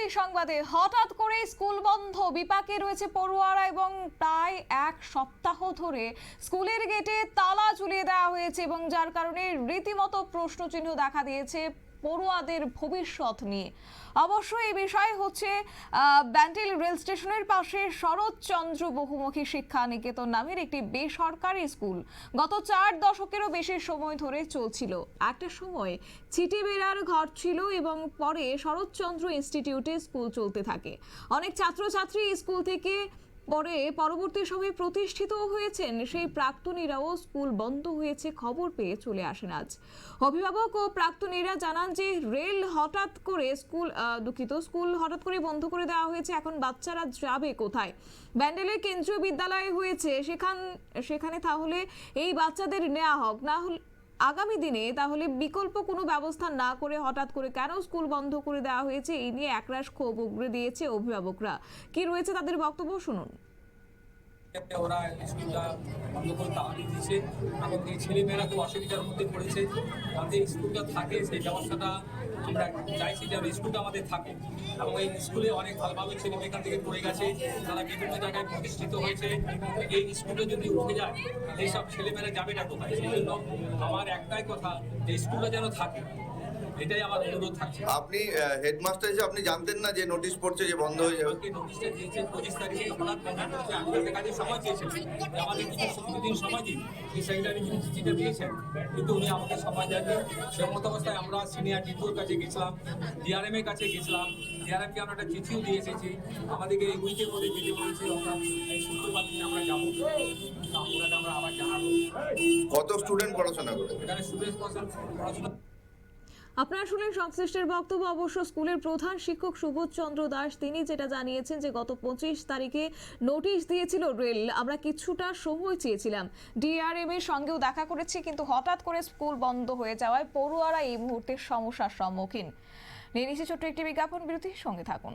পরবর্তী সংবাদে হঠাৎ করে স্কুল বন্ধ, বিপাকে রয়েছে পড়ুয়ারা এবং প্রায় এক সপ্তাহ ধরে স্কুলের গেটে তালা ঝুলিয়ে দেওয়া হয়েছে এবং যার কারণে রীতিমতো প্রশ্নচিহ্ন দেখা দিয়েছে পড়ুয়াদের ভবিষ্যৎ নিয়ে। অবশ্য এই বিষয় হচ্ছে ব্যান্ডেল রেল স্টেশনের পাশে শরৎচন্দ্র বহুমুখী শিক্ষা নিকেতন নামের একটি বেসরকারি স্কুল গত 4 দশকেরও বেশি সময় ধরে চলছিল। একটা সময় চিটিবেড়ার ঘর ছিল এবং পরে শরৎচন্দ্র ইনস্টিটিউটে স্কুল চলতে থাকে। অনেক ছাত্রছাত্রী স্কুল থেকে পরবর্তী সময়ে প্রতিষ্ঠিত হয়েছেন। সেই প্রাক্তনীরাও স্কুল বন্ধ হয়েছে খবর পেয়ে চলে আসেন আজ। অভিভাবক ও প্রাক্তনীরা জানান যে স্কুল হঠাৎ করে বন্ধ করে দেওয়া হয়েছে। এখন বাচ্চারা যাবে কোথায়? ব্যান্ডেলের কেন্দ্রীয় বিদ্যালয় হয়েছে, সেখানে তাহলে এই বাচ্চাদের নেওয়া হোক, না হলে আগামী দিনে তাহলে বিকল্প কোনো ব্যবস্থা না করে হঠাৎ করে কেন স্কুল বন্ধ করে দেওয়া হয়েছে, এই নিয়ে একরাশ ক্ষোভ উগরে দিয়েছে অভিভাবকরা। কি রয়েছে তাদের বক্তব্য শুনুন। ওরা স্কুলটা বন্ধ করে তালা দিয়েছে। এখন এই ছেলেমেয়েরা খুব অসুবিধার মধ্যে পড়েছে। আমাদের স্কুলটা থাকে, সেই ব্যবস্থাটা আমরা চাইছি যে স্কুলটা আমাদের থাকে এবং এই স্কুলে অনেক ভালো ভালো ছেলে এখান থেকে পড়ে গেছে, তারা বিভিন্ন জায়গায় প্রতিষ্ঠিত হয়েছে। এই স্কুলে যদি উঠে যায় এইসব ছেলেমেয়েরা যাবেটা কোথায়? সেই জন্য আমার একটাই কথা যে স্কুলটা যেন থাকে, এটাই আমার অনুরোধ থাকছে। আপনি হেডমাস্টার হিসেবে আপনি জানতেন না যে নোটিশ পড়ছে যে বন্ধ হয়ে যাবে? নোটিশটা দিয়েছে 25 তারিখে, হঠাৎ বন্ধ করেছে। আমাদের কাছে সময় চেয়েছেন, আমাদের কিছুদিন সময় দিন। এই সেক্রেটারি যিনি চিঠিটা দিয়েছেন, কিন্তু উনি আমাকে সময় দেননি। সে মতো অবস্থায় আমরা সিনিয়র ডিটোর কাছে গেছিলাম, ডিআরএম এর কাছে গেছিলাম। ডিআরএমকে আমরা একটা চিঠিও দিয়ে এসেছি। আমাদেরকে এই উইকের মধ্যে যেতে বলেছে, আমরা এই শুক্রবার দিনে আমরা যাবো, আমরা আবার জানাবো। কত স্টুডেন্ট পড়াশোনা করে এখানে স্টুডেন্ট পড়াশোনা। আপনারা শুনলেন সংশ্লিষ্টের বক্তব্য। অবশ্য স্কুলের প্রধান শিক্ষক সুবোধ চন্দ্র দাস তিনি যেটা জানিয়েছেন যে গত 25 তারিখে নোটিশ দিয়েছিল রেল। আমরা কিছুটা সময় চেয়েছিলাম, ডিআরএম এর সঙ্গেও দেখা করেছি, কিন্তু হঠাৎ করে স্কুল বন্ধ হয়ে যাওয়ায় পড়ুয়ারা এই মুহূর্তে সমস্যার সম্মুখীন। নিয়ে নিচ্ছে ছোট্ট একটি বিজ্ঞাপন বিরতি, সঙ্গে থাকুন।